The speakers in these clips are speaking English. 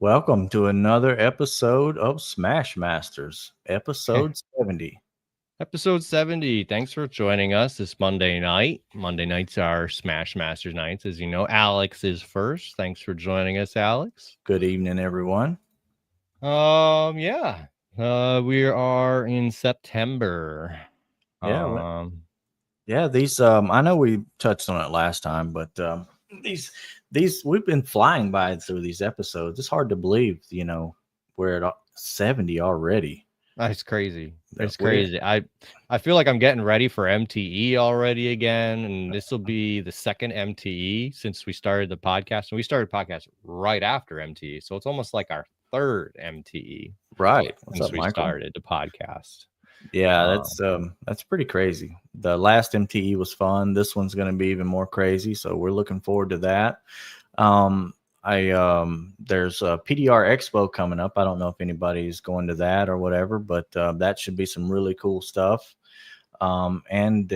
Welcome to another episode of Smash Masters, episode 70. Episode 70. Thanks for joining us this Monday night. Monday nights are Smash Masters nights. As you know, Alex is first. Thanks for joining us, Alex. Good evening, everyone. Yeah. We are in September. Yeah. These I know we touched on it last time, but these we've been flying by through these episodes. It's hard to believe, we're at 70 already. It's crazy. It's crazy. I feel like I'm getting ready for MTE already again, and this will be the second MTE since we started the podcast. And we started podcast right after MTE, so it's almost like our third MTE. Right. Since we started the podcast. Yeah, that's pretty crazy. The last MTE was fun. This one's going to be even more crazy, so we're looking forward to that. There's a PDR Expo coming up. I don't know if anybody's going to that or whatever, but that should be some really cool stuff. And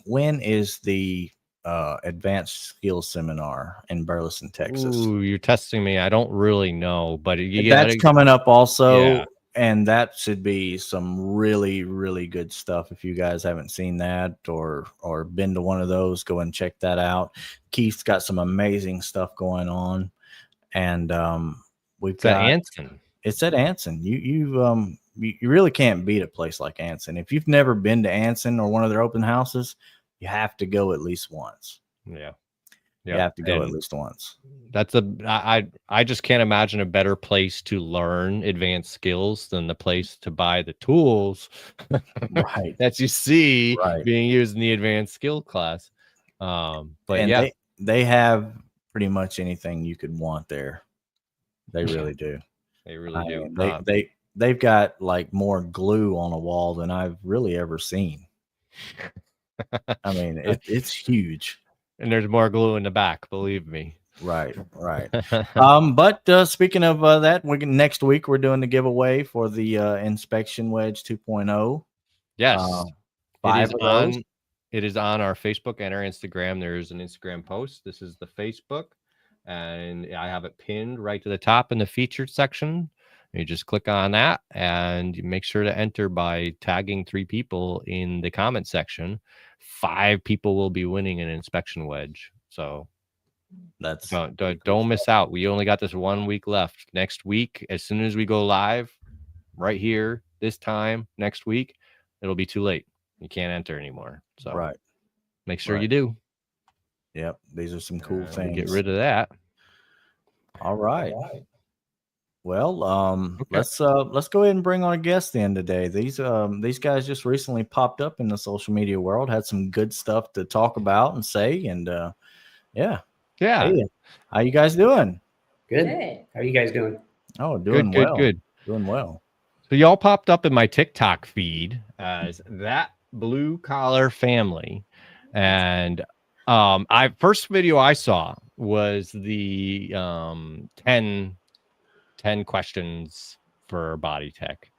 when is the advanced skills seminar in Burleson, Texas? Ooh, you're testing me. I don't really know, but that's coming up also. Yeah. And that should be some really, really good stuff. If you guys haven't seen that or been to one of those, go and check that out. Keith's got some amazing stuff going on, and it's at Anson. It's at Anson. You really can't beat a place like Anson. If you've never been to Anson or one of their open houses, you have to go at least once. Yeah. You have to go at least once. I just can't imagine a better place to learn advanced skills than the place to buy the tools right that you see being used in the advanced skill class. They have pretty much anything you could want there. They really do. They really do. They've got like more glue on a wall than I've really ever seen. I mean, it's huge. And there's more glue in the back, believe me. Right. But speaking of that, next week we're doing the giveaway for the Inspection Wedge 2.0. Yes. It is on our Facebook and our Instagram. There's an Instagram post. This is the Facebook, and I have it pinned right to the top in the featured section. You just click on that and you make sure to enter by tagging 3 people in the comment section. 5 people will be winning an inspection wedge. So that's don't miss out. We only got this 1 week left. Next week, as soon as we go live right here, this time next week, it'll be too late. You can't enter anymore. So make sure you do. Yep. These are some cool things. Get rid of that. All right. Well, let's go ahead and bring on a guest in today. These guys just recently popped up in the social media world, had some good stuff to talk about and say, and yeah. Hey, how you guys doing? Good. How are you guys doing? Oh, doing well. So y'all popped up in my TikTok feed as That Blue Collar Family, and first video I saw was the 10 questions for body tech.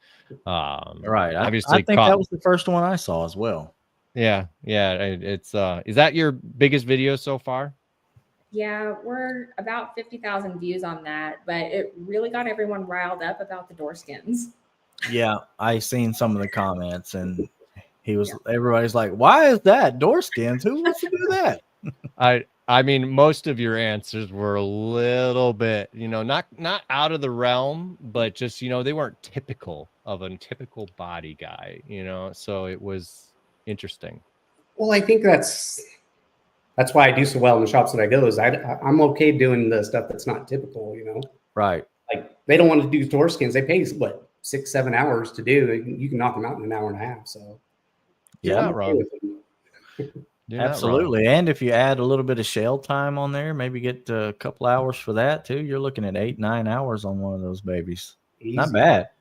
Right. Obviously, I think that was the first one I saw as well. Yeah. It's is that your biggest video so far? Yeah, we're about 50,000 views on that, but it really got everyone riled up about the door skins. Yeah, I seen some of the comments, and everybody's like, "Why is that door skins? Who wants to do that?" I mean, most of your answers were a little bit, not out of the realm, but just, they weren't typical of a typical body guy, so it was interesting. Well, I think that's why I do so well in the shops that I go, is I'm okay doing the stuff that's not typical, Right. Like they don't want to do door skins. They pay 6-7 hours to do. You can knock them out in an hour and a half. So yeah, wrong. Absolutely. And if you add a little bit of shell time on there, maybe get a couple hours for that too, you're looking at 8-9 hours on one of those babies. Easy. Not bad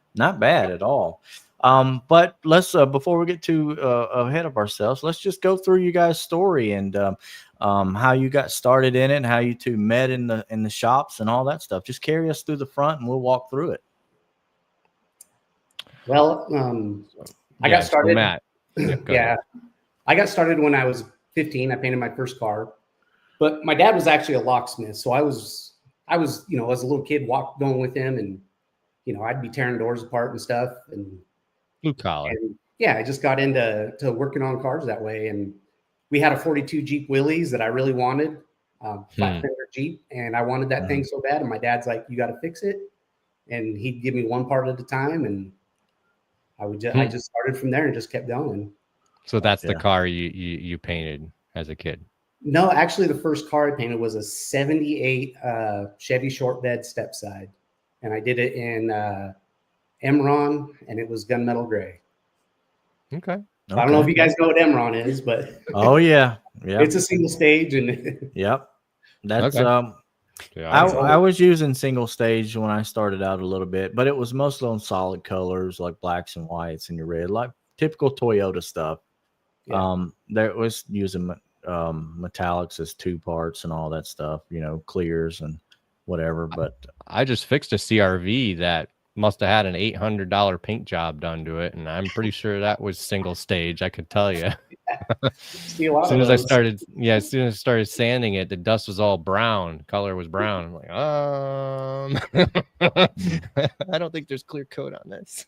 at all. But let's before we get too ahead of ourselves, let's just go through you guys' story and how you got started in it and how you two met in the shops and all that stuff. Just carry us through the front and we'll walk through it. Well, I got started. Matt. Yeah, I got started when I was 15. I painted my first car, but my dad was actually a locksmith, so I was I was, as a little kid, going with him, and I'd be tearing doors apart and stuff, and Blue collar. yeah, I just got into working on cars that way. And we had a 42 Jeep Willys that I really wanted, flat fender Jeep, and I wanted that thing so bad. And my dad's like, "You got to fix it," and he'd give me one part at a time, and I just started from there and just kept going. So that's the car you painted as a kid? No, actually, the first car I painted was a '78 Chevy short bed step side, and I did it in Emron, and it was gunmetal gray. Okay. I don't know if you guys know what Emron is, but oh yeah, it's a single stage, and yep, that's Okay. I was using single stage when I started out a little bit, but it was mostly on solid colors like blacks and whites and your red, like typical Toyota stuff. Yeah. There was using metallics as 2 parts and all that stuff, clears and whatever. But I just fixed a CRV that must have had an $800 paint job done to it, and I'm pretty sure that was single stage. I could tell you. As soon as I started sanding it, the dust was all brown. Color was brown. I'm like, I don't think there's clear coat on this.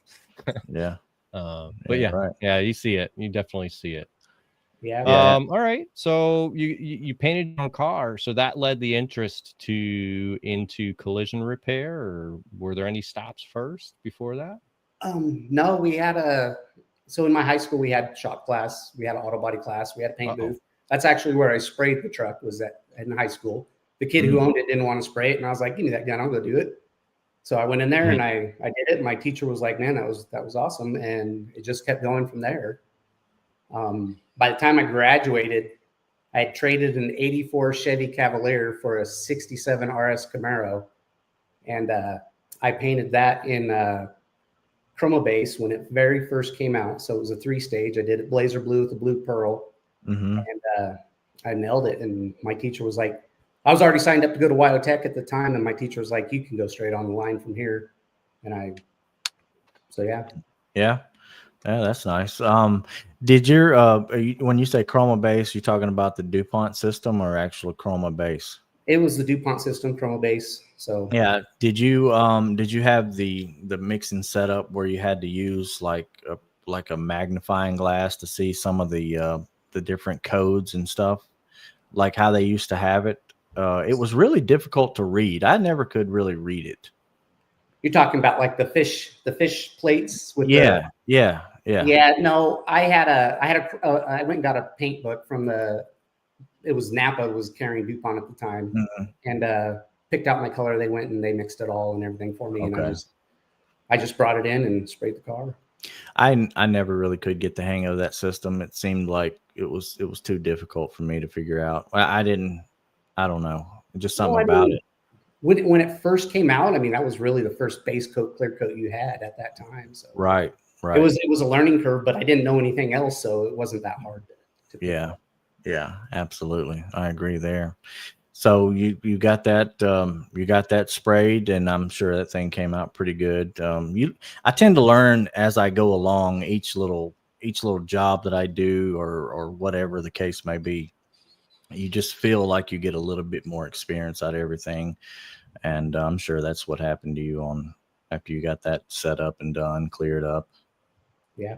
yeah. But yeah, right. Yeah, you see it. You definitely see it. Yeah. All right. So you painted your own car, so that led the interest into collision repair, or were there any stops first before that? No, we had so in my high school we had shop class, we had an auto body class, we had a paint booth. That's actually where I sprayed the truck, was in high school. The kid who owned it didn't want to spray it, and I was like, "Give me that gun, I'll go do it." So I went in there and I did it. And my teacher was like, "Man, that was awesome," and it just kept going from there. By the time I graduated, I had traded an '84 Chevy Cavalier for a '67 RS Camaro, and I painted that in Chroma Base when it very first came out. So it was a 3-stage. I did it blazer blue with a blue pearl, and I nailed it. And my teacher was like, I was already signed up to go to Wyotech at the time, and my teacher was like, "You can go straight on the line from here." And yeah, that's nice. Did your when you say Chroma Base, you talking about the DuPont system or actual Chroma Base? It was the DuPont system, Chroma Base. So yeah, did you have the mixing setup where you had to use like a magnifying glass to see some of the different codes and stuff, like how they used to have it? It was really difficult to read. I never could really read it. You're talking about like the fish plates with yeah. No, I went and got a paint book from it was Napa was carrying DuPont at the time, and picked out my color. They went and they mixed it all and everything for me, and I just brought it in and sprayed the car. I never really could get the hang of that system. It seemed like it was too difficult for me to figure out. I don't know, just something about it. When it first came out, I mean, that was really the first base coat, clear coat you had at that time. So right. It was a learning curve, but I didn't know anything else, so it wasn't that hard to pick up. Yeah, absolutely. I agree there. So you got that sprayed, and I'm sure that thing came out pretty good. I tend to learn as I go along, each little job that I do or whatever the case may be. You just feel like you get a little bit more experience out of everything. And I'm sure that's what happened to you after you got that set up and done, cleared up. Yeah.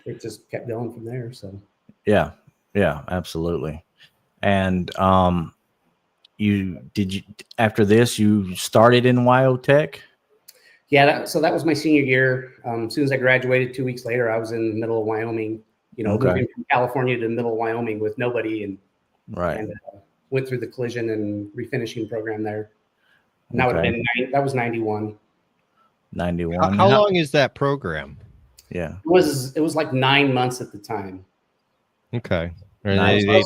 It just kept going from there. So yeah, absolutely. And after this you started in Wyotech? Yeah, so that was my senior year. As soon as I graduated, 2 weeks later, I was in the middle of Wyoming. Moving from California to the middle of Wyoming with nobody, and went through the collision and refinishing program there. And that was 91. 91. How long is that program? Yeah, it was like 9 months at the time. Okay. I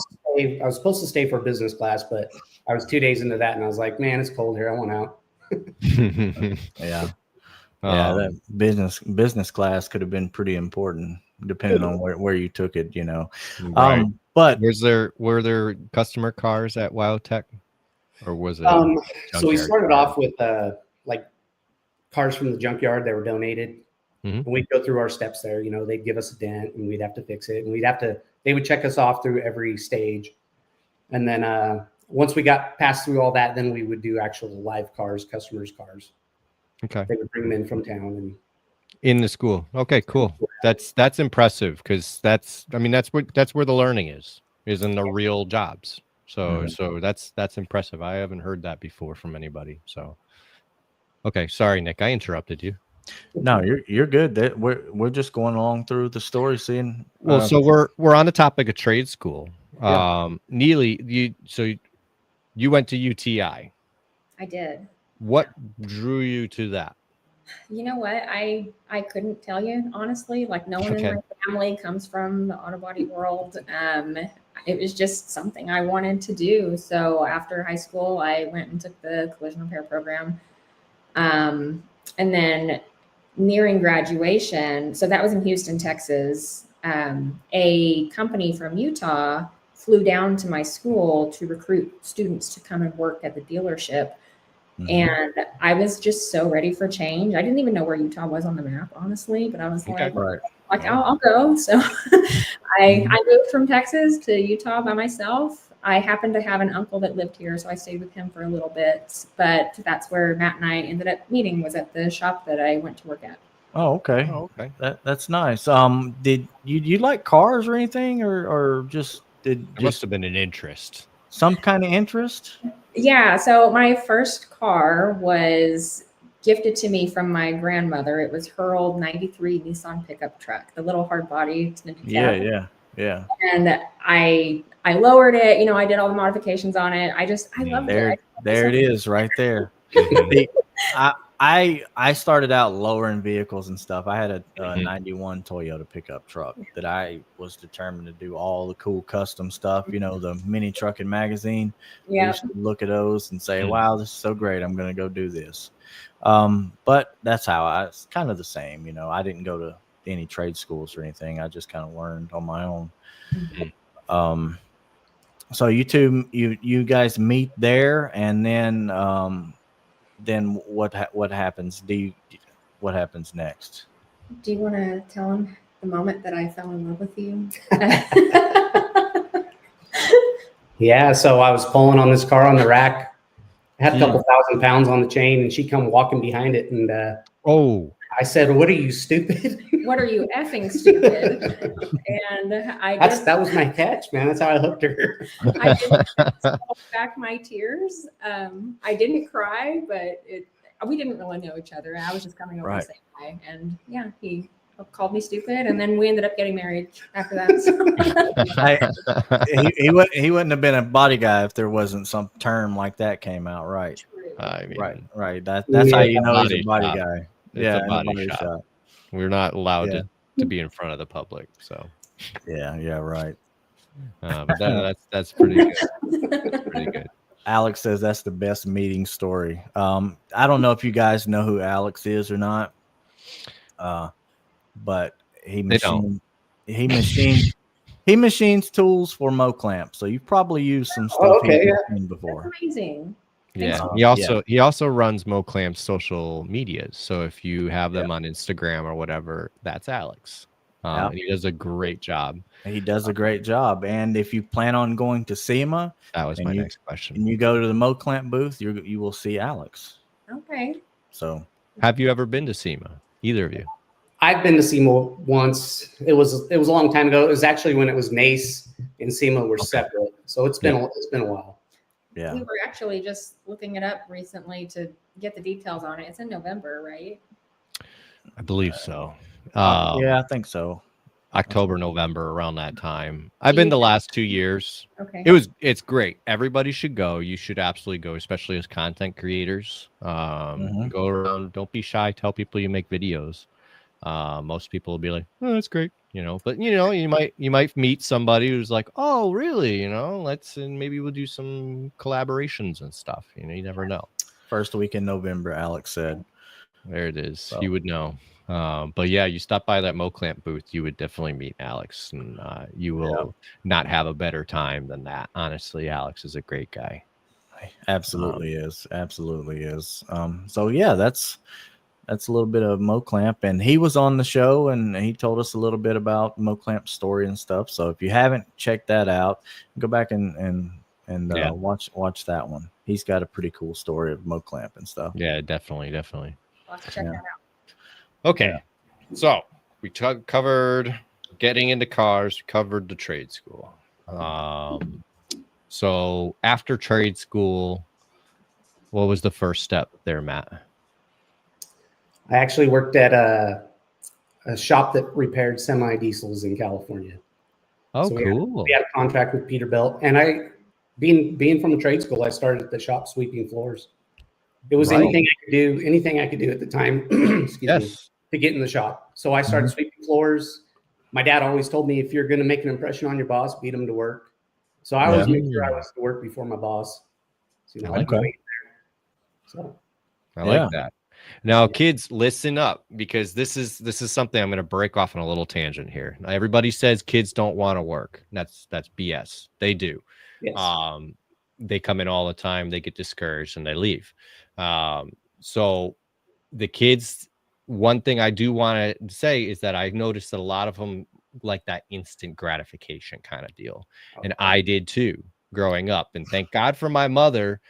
was supposed to stay for business class, but I was 2 days into that, and I was like, "Man, it's cold here. I want out." Yeah. That business class could have been pretty important depending on where you took it, Right. But were there customer cars at Wyotech, or was it? So we started off with like cars from the junkyard that were donated, and we'd go through our steps there. They'd give us a dent, and we'd have to fix it, and they would check us off through every stage, and then once we got passed through all that, then we would do actual live cars, customers' cars. Okay. They would bring them in from town and In the school. Okay, cool. That's impressive because that's where the learning is in the real jobs. So that's impressive. I haven't heard that before from anybody. So okay, sorry, Nick, I interrupted you. No, you're good. We're just going along through the story, seeing. Well, so we're on the topic of trade school. Yeah. Neely, you went to UTI. I did. What drew you to that? You know what? I couldn't tell you honestly. Like no one in my family comes from the auto body world. It was just something I wanted to do. So after high school, I went and took the collision repair program. And then nearing graduation, so that was in Houston, Texas. A company from Utah flew down to my school to recruit students to come and work at the dealership. And I was just so ready for change. I didn't even know where Utah was on the map, honestly, but I was I'll go. So I moved from Texas to Utah by myself. I happened to have an uncle that lived here, so I stayed with him for a little bit. But that's where Matt and I ended up meeting, was at the shop that I went to work at. Oh, okay. That's nice. Did you like cars or anything, or just must have been an interest? Some kind of interest? Yeah. So my first car was gifted to me from my grandmother. It was her old 93 Nissan pickup truck, the little hard body. Yeah. And I lowered it. You know, I did all the modifications on it. I loved it. There it is right there. I started out lowering vehicles and stuff. I had a 91 Toyota pickup truck that I was determined to do all the cool custom stuff. You know, the mini trucking magazine. Yeah. I used to look at those and say, wow, this is so great. I'm going to go do this. But that's how it's kind of the same. You know, I didn't go to any trade schools or anything. I just kind of learned on my own. So you guys meet there, and then what happens? What happens next? Do you want to tell him the moment that I fell in love with you? Yeah, so I was pulling on this car on the rack. I had a couple 1,000 pounds on the chain, and she come walking behind it, and I said, "What are you, stupid? What are you effing stupid?" And that was my catch, man. That's how I hooked her. I didn't hold back my tears. I didn't cry, but we didn't really know each other. I was just coming over to say hi, and yeah, he called me stupid, and then we ended up getting married after that. So. He wouldn't have been a body guy if there wasn't some term like that came out, right? I mean, right. That's how you know he's a body guy. It's a body shop. We're not allowed to be in front of the public, so yeah, right. But that's pretty good. Pretty good. Alex says that's the best meeting story. I don't know if you guys know who Alex is or not, but he machines tools for Mo-Clamp. So you've probably used some stuff he's seen before. That's amazing. Yeah, he also runs Mo-Clamp's social medias. So if you have them on Instagram or whatever, that's Alex. And he does a great job. He does a great job. And if you plan on going to SEMA, that was my next question. And you go to the Mo-Clamp booth, you will see Alex. Okay. So, have you ever been to SEMA? Either of you? I've been to SEMA once. It was a long time ago. It was actually when it was NACE and SEMA were separate. So it's been a while. Yeah. We were actually just looking it up recently to get the details on it. It's in November, right? I believe so. Yeah, I think so. October, November, around that time. I've been the last 2 years. Okay. It's great. Everybody should go. You should absolutely go, especially as content creators. Go around. Don't be shy. Tell people you make videos. Most people will be like, "Oh, that's great," But you might meet somebody who's like, "Oh, really?" And maybe we'll do some collaborations and stuff. You never know. First week in November, Alex said. There it is. So. You would know. But yeah, you stop by that Mo-Clamp booth, you would definitely meet Alex, and you will not have a better time than that. Honestly, Alex is a great guy. Absolutely is. So yeah, that's a little bit of Mo-Clamp, and he was on the show and he told us a little bit about Mo-Clamp's story and stuff. So if you haven't checked that out, go back and and watch that one. He's got a pretty cool story of mow clamp and stuff. Yeah, definitely. I'll have to check that out. Okay, so we covered getting into cars, covered the trade school. So after trade school, what was the first step there, Matt? I actually worked at a shop that repaired semi-diesels in California. Oh, so cool. We had a contract with Peterbilt, and being from the trade school, I started at the shop sweeping floors. It was anything I could do at the time, excuse me, to get in the shop. So I started sweeping floors. My dad always told me, if you're going to make an impression on your boss, beat him to work. So I always made sure I was to work before my boss. So, I'd be waiting there. So I like that. Now, kids, listen up, because this is something I'm going to break off on a little tangent here. Now, everybody says kids don't want to work. That's BS. They do. Yes. They come in all the time. They get discouraged and they leave. So the kids, one thing I do want to say is that I noticed that a lot of them like that instant gratification kind of deal. Okay. And I did too growing up. And thank God for my mother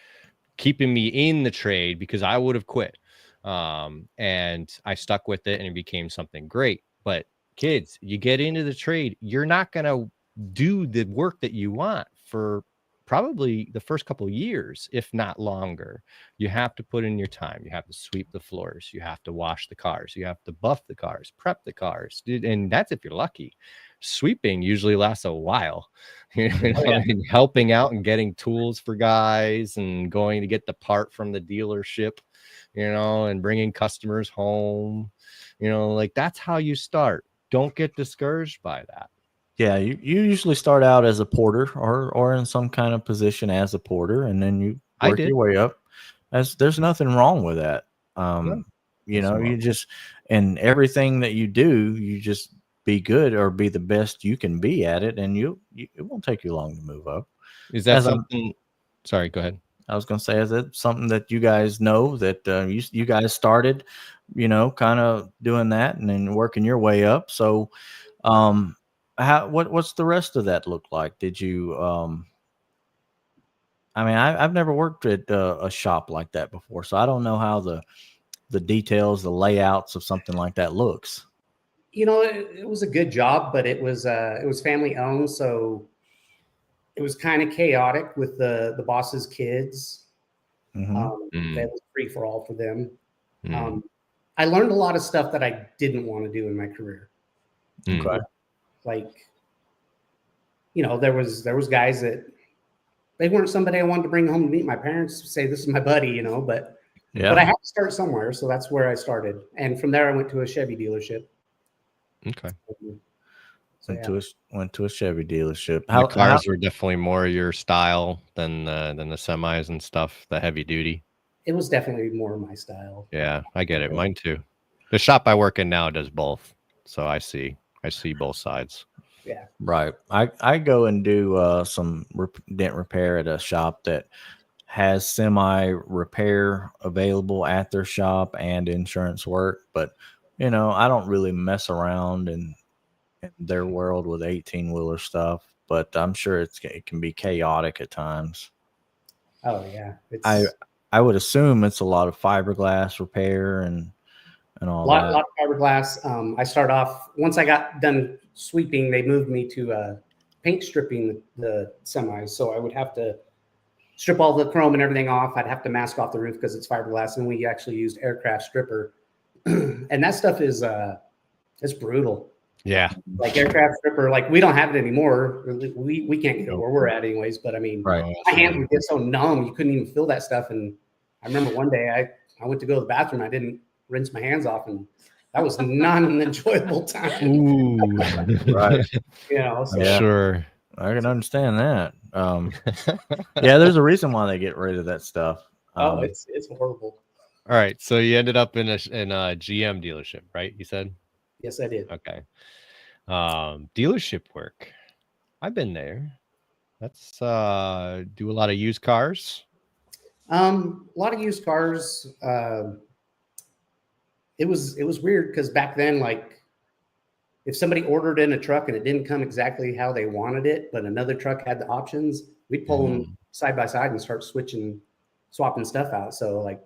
keeping me in the trade, because I would have quit. And I stuck with it and it became something great. But kids, you get into the trade, you're not going to do the work that you want for probably the first couple of years, if not longer. You have to put in your time. You have to sweep the floors. You have to wash the cars. You have to buff the cars, prep the cars. And that's if you're lucky. Sweeping usually lasts a while. And helping out and getting tools for guys and going to get the part from the dealership, and bringing customers home, like that's how you start. Don't get discouraged by that. Yeah, you usually start out as a porter or in some kind of position as a porter, and then you work your way up. There's nothing wrong with that. You just, and everything that you do, you just be good or be the best you can be at it, and it won't take you long to move up. Is that something? Sorry, go ahead. I was going to say, is that something that you guys know that you guys started, kind of doing that and then working your way up? So, what's the rest of that look like? Did you? I've never worked at a shop like that before, so I don't know how the details, the layouts of something like that looks. It was a good job, but it was family owned, so it was kind of chaotic with the boss's kids. It was free for all for them. I learned a lot of stuff that I didn't want to do in my career. Okay. Like, there was guys that they weren't somebody I wanted to bring home to meet my parents, say this is my buddy, but I had to start somewhere. So that's where I started. And from there I went to a Chevy dealership. Okay. So, went to a Chevy dealership. The cars were definitely more your style than the semis and stuff, the heavy duty. It was definitely more my style. Yeah, I get it. Mine too. The shop I work in now does both. So I see both sides. Yeah. Right. I go and do some dent repair at a shop that has semi repair available at their shop and insurance work, but I don't really mess around in their world with 18-wheeler stuff, but I'm sure it can be chaotic at times. Oh yeah. I would assume it's a lot of fiberglass repair and all that. A lot of fiberglass. I start off, once I got done sweeping, they moved me to paint stripping the semis. So I would have to strip all the chrome and everything off. I'd have to mask off the roof because it's fiberglass, and we actually used aircraft stripper. And that stuff is it's brutal. Yeah. Like aircraft stripper, like we don't have it anymore. We can't get it where we're at anyways. But I mean, right. My hands would get so numb, you couldn't even feel that stuff. And I remember one day I went to go to the bathroom. I didn't rinse my hands off, and that was not an enjoyable time. Ooh. Right. Sure. I can understand that. Yeah, there's a reason why they get rid of that stuff. It's horrible. All right. So you ended up in a GM dealership, right? You said? Yes, I did. Okay. Dealership work. I've been there. That's do a lot of used cars. A lot of used cars. It was weird because back then, like, if somebody ordered in a truck and it didn't come exactly how they wanted it, but another truck had the options, we'd pull them side by side and start swapping stuff out. So like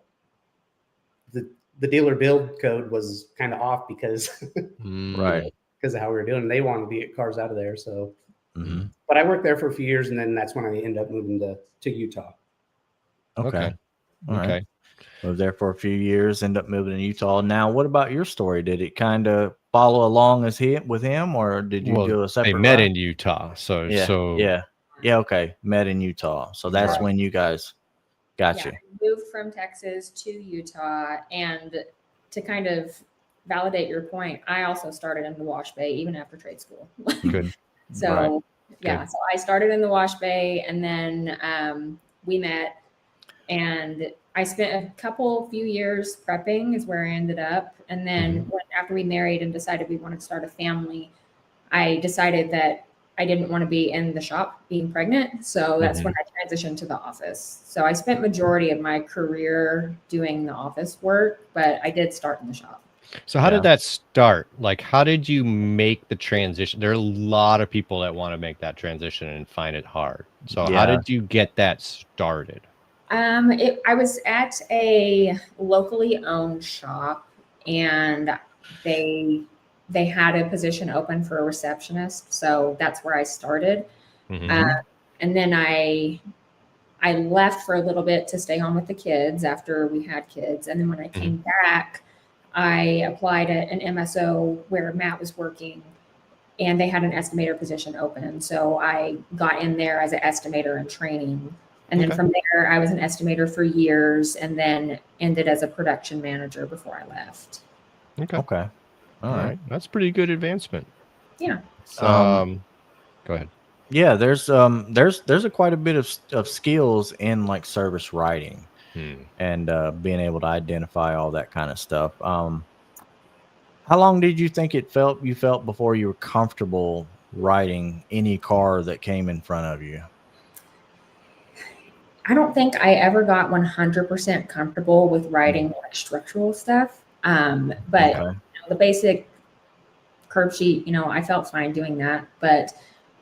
the dealer build code was kind of off because Right. because of how we were doing. They wanted to get cars out of there. So, Mhm. but I worked there for a few years, and then that's when I ended up moving to Utah. Okay. All Okay. right. Lived there for a few years, ended up moving to Utah. Now, what about your story? Did it kind of follow along as with him, or did you do a They separate met route? in Utah. So, Yeah. Okay. Met in Utah. So that's Right. when you guys got you. I moved from Texas to Utah, and to kind of validate your point, I also started in the wash bay even after trade school. Good. So Right. yeah, Good. so I started in the wash bay, and then we met, and I spent a few years prepping is where I ended up. And then after we married and decided we wanted to start a family, I decided that I didn't want to be in the shop being pregnant. So that's when I transitioned to the office. So I spent majority of my career doing the office work, but I did start in the shop. So how did that start? Like, how did you make the transition? There are a lot of people that want to make that transition and find it hard. So how did you get that started? I was at a locally owned shop, and they had a position open for a receptionist. So that's where I started. And then I left for a little bit to stay home with the kids after we had kids. And then when I came back, I applied at an MSO where Matt was working, and they had an estimator position open. So I got in there as an estimator in training. And then from there, I was an estimator for years, and then ended as a production manager before I left. Okay. All right. That's pretty good advancement. Yeah. Go ahead. Yeah, there's a quite a bit of skills in like service writing and being able to identify all that kind of stuff. How long did you think you felt before you were comfortable writing any car that came in front of you? I don't think I ever got 100% comfortable with writing like structural stuff. But the basic curb sheet, I felt fine doing that. But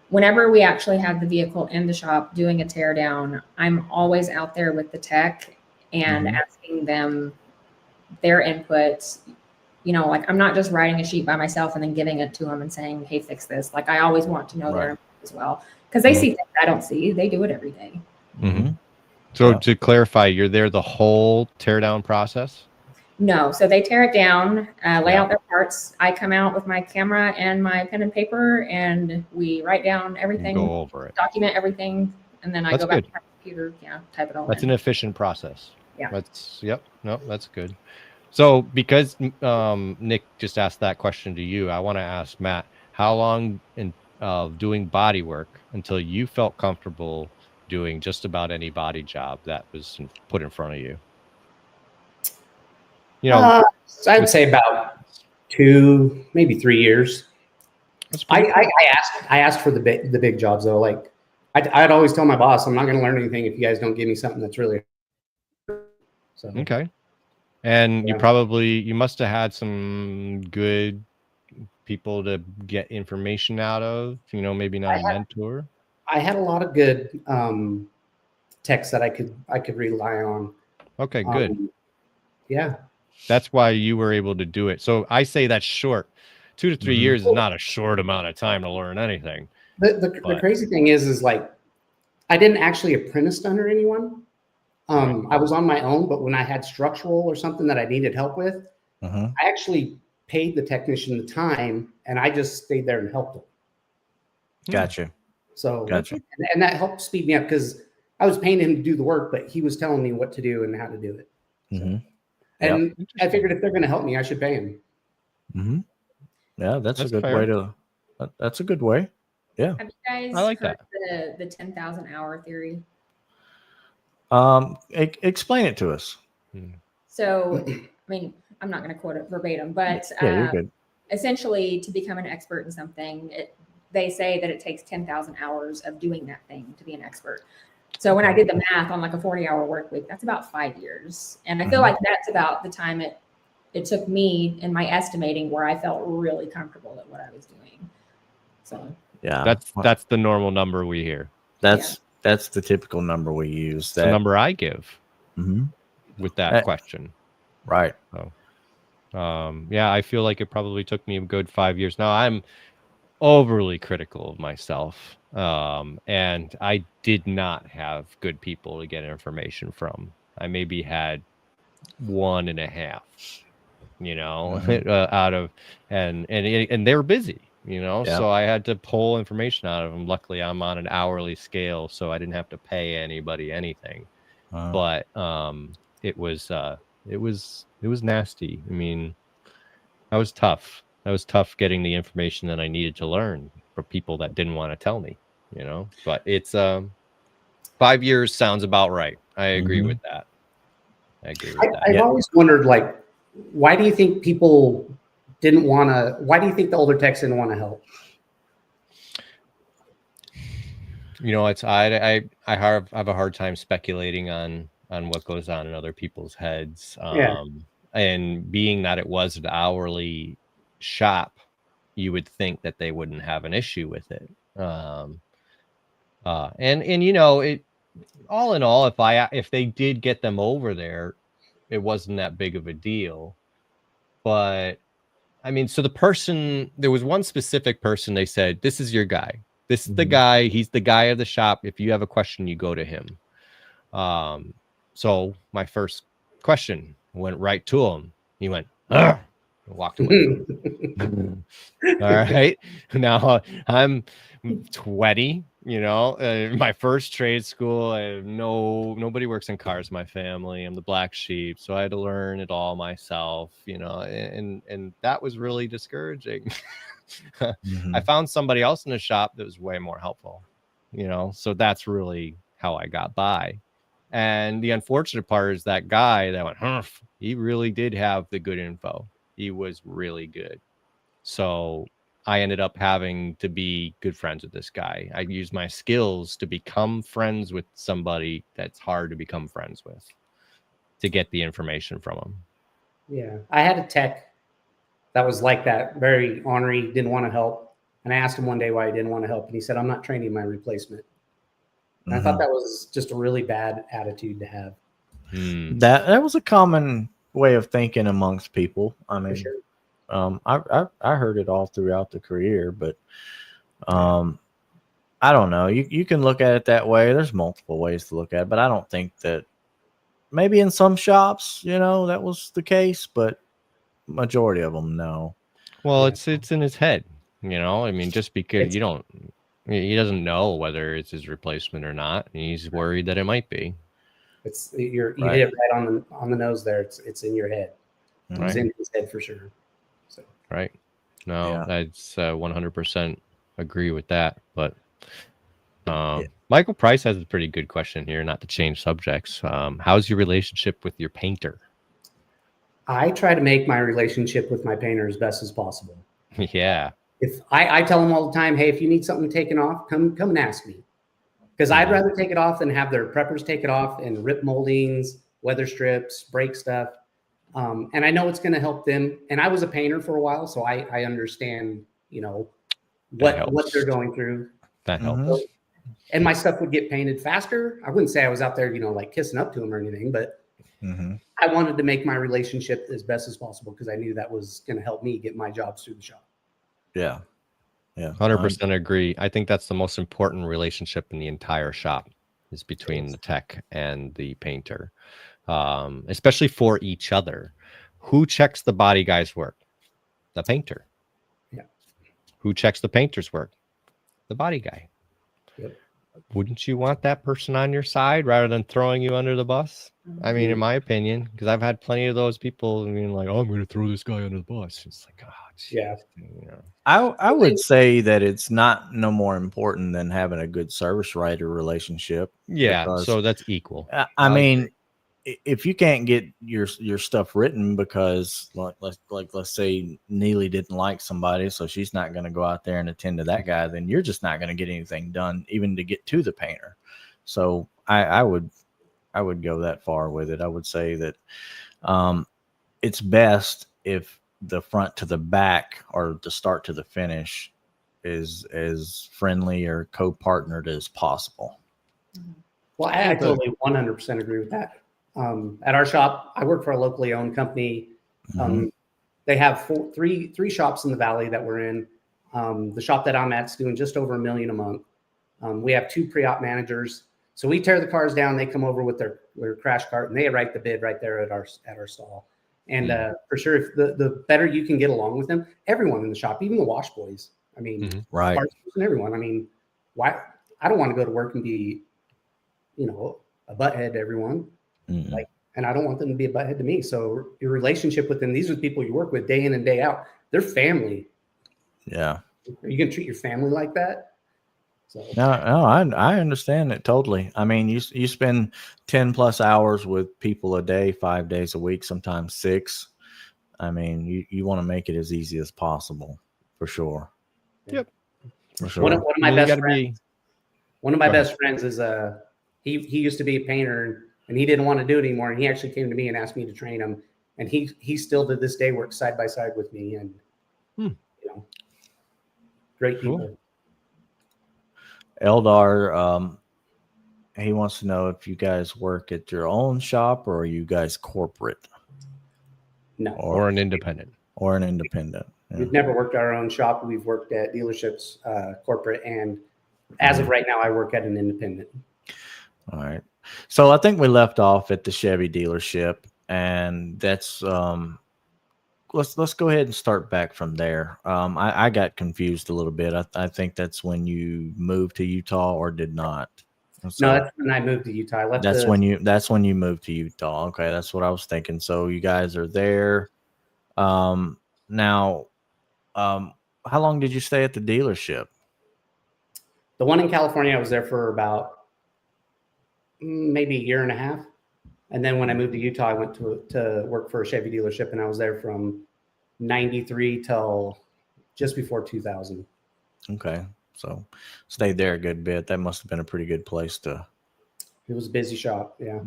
whenever we actually have the vehicle in the shop doing a tear down, I'm always out there with the tech and asking them their inputs. Like I'm not just writing a sheet by myself and then giving it to them and saying, hey, fix this. Like I always want to know their input as well, because they see things I don't see. They do it every day. So to clarify, you're there the whole teardown process? No. So they tear it down, lay out their parts. I come out with my camera and my pen and paper, and we write down everything, go over it, document everything, and then I go back to my computer, type it all in. That's an efficient process. Yeah. That's good. So because Nick just asked that question to you, I want to ask Matt, how long in doing body work until you felt comfortable doing just about any body job that was put in front of you? So I would say about 2, maybe 3 years. I asked for the big jobs though. Like I'd always tell my boss, I'm not going to learn anything if you guys don't give me something that's really. So okay. And you must have had some good people to get information out of, maybe not a mentor. I had a lot of good texts that I could rely on. Okay, good. Yeah. That's why you were able to do it. So I say that's short. 2 to 3 years is not a short amount of time to learn anything. The crazy thing is like I didn't actually apprentice under anyone. I was on my own, but when I had structural or something that I needed help with, I actually paid the technician the time, and I just stayed there and helped him. Gotcha. So, and that helped speed me up because I was paying him to do the work, but he was telling me what to do and how to do it. So, and I figured if they're going to help me, I should pay him. Yeah, that's a good way to. That's a good way. Yeah. Have you guys I like heard the 10,000 hour theory? Explain it to us. So, I mean, I'm not going to quote it verbatim, but you're good. Essentially, to become an expert in something, they say that it takes 10,000 hours of doing that thing to be an expert. So when I did the math on like a 40-hour work week, that's about 5 years. And I feel like that's about the time it took me in my estimating where I felt really comfortable at what I was doing. So yeah, that's the normal number we hear. That's That's the typical number we use. The number I give Mhm. with that question. Right. So, yeah, I feel like it probably took me a good 5 years. Now I'm overly critical of myself. And I did not have good people to get information from. I maybe had 1.5, out of, and they were busy, Yeah. so I had to pull information out of them. Luckily, I'm on an hourly scale, so I didn't have to pay anybody anything. But it was nasty. I mean, that was tough. That was tough getting the information that I needed to learn from people that didn't want to tell me, But it's 5 years sounds about right. I agree with that. I've always wondered, like, why do you think people didn't want to? Why do you think the older techs didn't want to help? It's I have a hard time speculating on what goes on in other people's heads. And being that it was an hourly shop, you would think that they wouldn't have an issue with it. It, all in all, if they did get them over there, it wasn't that big of a deal. But I mean, so there was one specific person, they said, this is your guy. This is the guy. He's the guy of the shop. If you have a question, you go to him. So my first question went right to him. He went, and walked away. All right. Now I'm 20, my first trade school. Nobody works in cars in my family. I'm the black sheep. So I had to learn it all myself, and that was really discouraging. I found somebody else in the shop that was way more helpful, so that's really how I got by. And the unfortunate part is that guy that went, he really did have the good info. He was really good. So I ended up having to be good friends with this guy. I used my skills to become friends with somebody that's hard to become friends with, to get the information from him. Yeah. I had a tech that was like that, very ornery, didn't want to help. And I asked him one day why he didn't want to help. And he said, I'm not training my replacement. And I thought that was just a really bad attitude to have. That was a common way of thinking amongst people. I mean, sure. I heard it all throughout the career, but I don't know. You can look at it that way. There's multiple ways to look at it, but I don't think that maybe in some shops, that was the case, but majority of them, no. Well, it's in his head, I mean, just because he doesn't know whether it's his replacement or not. He's worried that it might be. You hit it right on the nose there. It's in your head. It's in his head for sure. So. Right. No, that's 100% agree with that. But Michael Price has a pretty good question here, not to change subjects. How's your relationship with your painter? I try to make my relationship with my painter as best as possible. Yeah. If I tell them all the time, hey, if you need something taken off, come and ask me. Because I'd rather take it off than have their preppers take it off and rip moldings, weather strips, break stuff. And I know it's going to help them. And I was a painter for a while, so I understand, what they're going through. That helps. So, and my stuff would get painted faster. I wouldn't say I was out there, like kissing up to them or anything, but I wanted to make my relationship as best as possible because I knew that was going to help me get my jobs through the shop. Yeah. Yeah. 100% agree. I think that's the most important relationship in the entire shop is between the tech and the painter, especially for each other. Who checks the body guy's work? The painter. Yeah. Who checks the painter's work? The body guy. Yep. Wouldn't you want that person on your side rather than throwing you under the bus? I mean, in my opinion, because I've had plenty of those people being like, "Oh, I'm going to throw this guy under the bus." It's like, oh, geez, yeah. I would say that it's no more important than having a good service writer relationship. Yeah, because, so that's equal. I mean, if you can't get your stuff written because let's say Neely didn't like somebody, so she's not going to go out there and attend to that guy, then you're just not going to get anything done, even to get to the painter. So I would go that far with it. I would say that it's best if the front to the back or the start to the finish is as friendly or co-partnered as possible. Well, I totally 100% agree with that. At our shop, I work for a locally owned company. They have three shops in the valley that we're in. The shop that I'm at's doing just over $1 million a month. We have 2 pre-op managers. So we tear the cars down. They come over with their crash cart and they write the bid right there at our stall. And for sure, if the better you can get along with them, everyone in the shop, even the wash boys. I mean, right, and everyone. I mean, why? I don't want to go to work and be, a butthead to everyone. Like, and I don't want them to be a butthead to me. So your relationship with them, these are the people you work with day in and day out. They're family. Yeah. Are you gonna treat your family like that? So No, I understand it totally. I mean, you spend 10+ hours with people a day, 5 days a week, sometimes 6. I mean, you want to make it as easy as possible, for sure. Yep. For sure. One of my best friends. One of my best friends is he used to be a painter and he didn't want to do it anymore. And he actually came to me and asked me to train him. And he still to this day works side by side with me. And great people. Cool. Eldar, he wants to know if you guys work at your own shop or are you guys corporate? No. Or an independent. Or an independent. Yeah. We've never worked at our own shop. We've worked at dealerships, corporate, and as of right now, I work at an independent. All right. So I think we left off at the Chevy dealership, and that's let's go ahead and start back from there. I got confused a little bit. I think that's when you moved to Utah or did not. So no, that's when I moved to Utah. That's when you moved to Utah. Okay, that's what I was thinking. So you guys are there. Now, how long did you stay at the dealership? The one in California, I was there for about maybe 1.5 years. And then when I moved to Utah, I went to work for a Chevy dealership, and I was there from 93 till just before 2000. Okay. So stayed there a good bit. That must have been a pretty good place to. It was a busy shop. Yeah.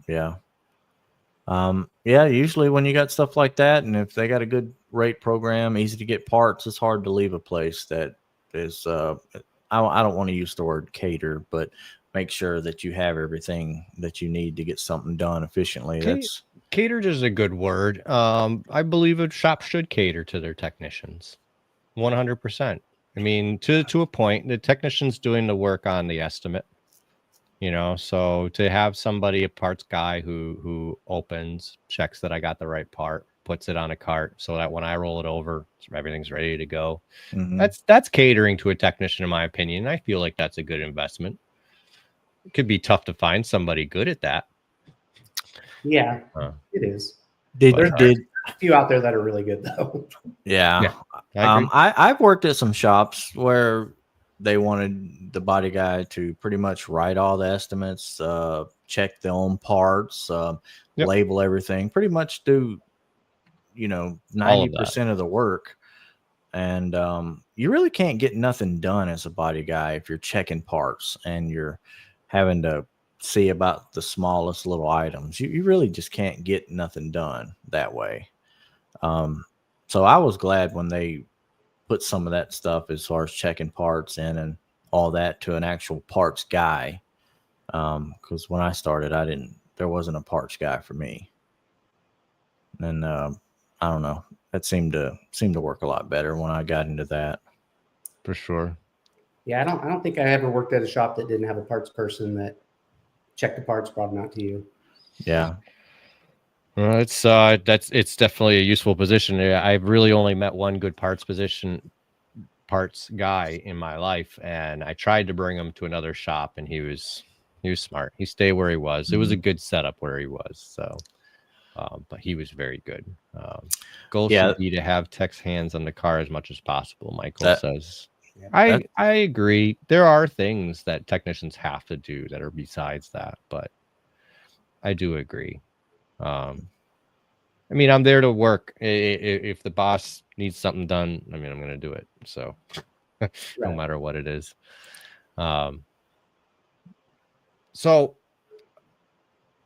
Yeah. Yeah. Usually when you got stuff like that, and if they got a good rate program, easy to get parts, it's hard to leave a place that is, I don't want to use the word cater, but make sure that you have everything that you need to get something done efficiently. That's catered is a good word. I believe a shop should cater to their technicians 100%. I mean, to a point, the technician's doing the work on the estimate, so to have somebody, a parts guy who opens, checks that I got the right part, puts it on a cart so that when I roll it over, everything's ready to go. That's catering to a technician, in my opinion. I feel like that's a good investment. It could be tough to find somebody good at that. Yeah, it is. There's a few out there that are really good, though. Yeah. I've worked at some shops where they wanted the body guy to pretty much write all the estimates, check their own parts, label everything, pretty much do, 90% of the work. And you really can't get nothing done as a body guy if you're checking parts and you're having to see about the smallest little items. You really just can't get nothing done that way. So I was glad when they put some of that stuff as far as checking parts in and all that to an actual parts guy. Because when I started, there wasn't a parts guy for me. And I don't know, that seemed to work a lot better when I got into that. For sure. Yeah, I don't think I ever worked at a shop that didn't have a parts person that checked the parts, brought them out to you. Yeah. Well, it's definitely a useful position. I've really only met one good parts guy in my life, and I tried to bring him to another shop, and he was smart. He stayed where he was. It was a good setup where he was. So, but he was very good. Goal should be to have tech's hands on the car as much as possible. Michael says. I agree. There are things that technicians have to do that are besides that, but I do agree. I mean, I'm there to work. If the boss needs something done, I mean, I'm going to do it. So no matter what it is. So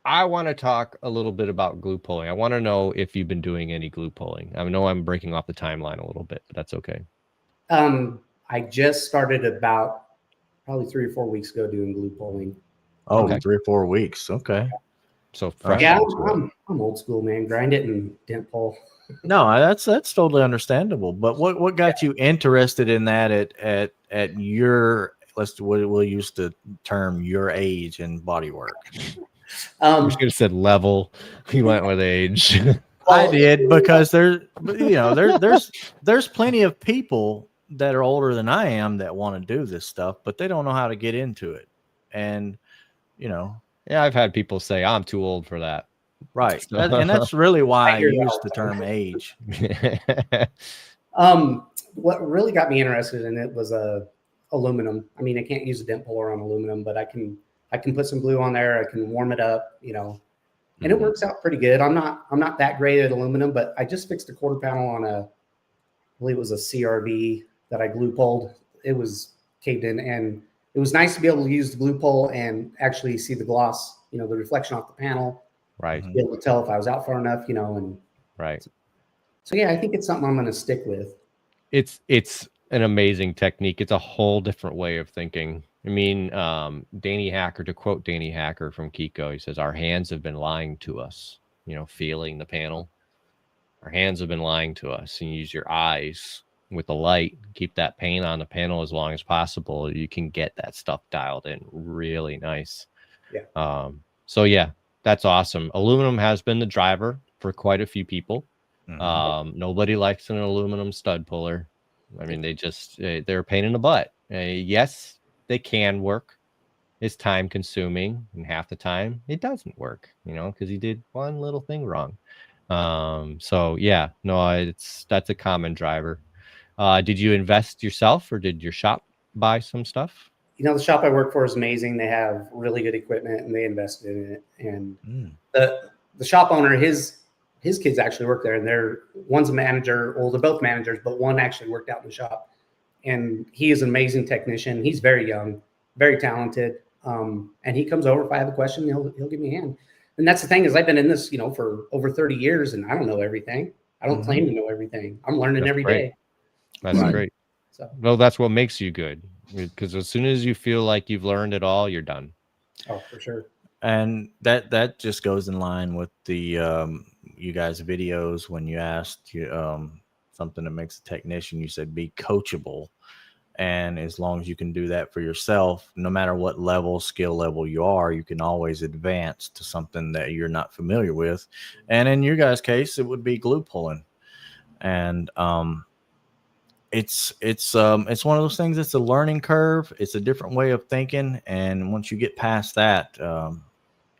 I want to talk a little bit about glue pulling. I want to know if you've been doing any glue pulling. I know I'm breaking off the timeline a little bit, but that's okay. I just started about probably 3 or 4 weeks ago doing glue pulling. Oh, Okay. 3 or 4 weeks. Okay. So fresh. Yeah, I'm old school, man. Grind it and dent pull. No, that's totally understandable. But what got you interested in that at your, we'll use the term your age in body work? You should have said level. He went with age. I did, because there's plenty of people that are older than I am that want to do this stuff, but they don't know how to get into it. And yeah, I've had people say I'm too old for that. Right. And that's really why I use the term age. What really got me interested in it was aluminum. I mean, I can't use a dent puller on aluminum, but I can put some glue on there. I can warm it up, and it works out pretty good. I'm not that great at aluminum, but I just fixed a quarter panel on I believe it was a CRV that I glue pulled. It was caved in, and it was nice to be able to use the glue pull and actually see the gloss, the reflection off the panel. Right. Be able to tell if I was out far enough, and right. So yeah, I think it's something I'm going to stick with. It's an amazing technique. It's a whole different way of thinking. I mean, Danny Hacker, to quote Danny Hacker from Kiko, he says, our hands have been lying to us, feeling the panel. Our hands have been lying to us, and you use your eyes with the light, keep that paint on the panel as long as possible. You can get that stuff dialed in really nice. Yeah. So yeah, that's awesome. Aluminum has been the driver for quite a few people. Nobody likes an aluminum stud puller. I mean, they're a pain in the butt. Yes, they can work. It's time consuming, and half the time it doesn't work, because you did one little thing wrong. So yeah, no, that's a common driver. Did you invest yourself, or did your shop buy some stuff? The shop I work for is amazing. They have really good equipment, and they invested in it. And the shop owner, his kids actually work there, and one's a manager. Well, they're both managers, but one actually worked out in the shop. And he is an amazing technician. He's very young, very talented. And he comes over if I have a question, he'll give me a hand. And that's the thing, is I've been in this, for over 30 years, and I don't know everything. I don't claim to know everything. I'm learning every day. That's great. So, well, that's what makes you good, because as soon as you feel like you've learned it all, you're done. Oh, for sure. And that just goes in line with the you guys' videos. When you asked something that makes a technician, you said be coachable. And as long as you can do that for yourself, no matter what skill level you are, you can always advance to something that you're not familiar with. And in your guys' case, it would be glue pulling. And it's one of those things. It's a learning curve. It's a different way of thinking. And once you get past that,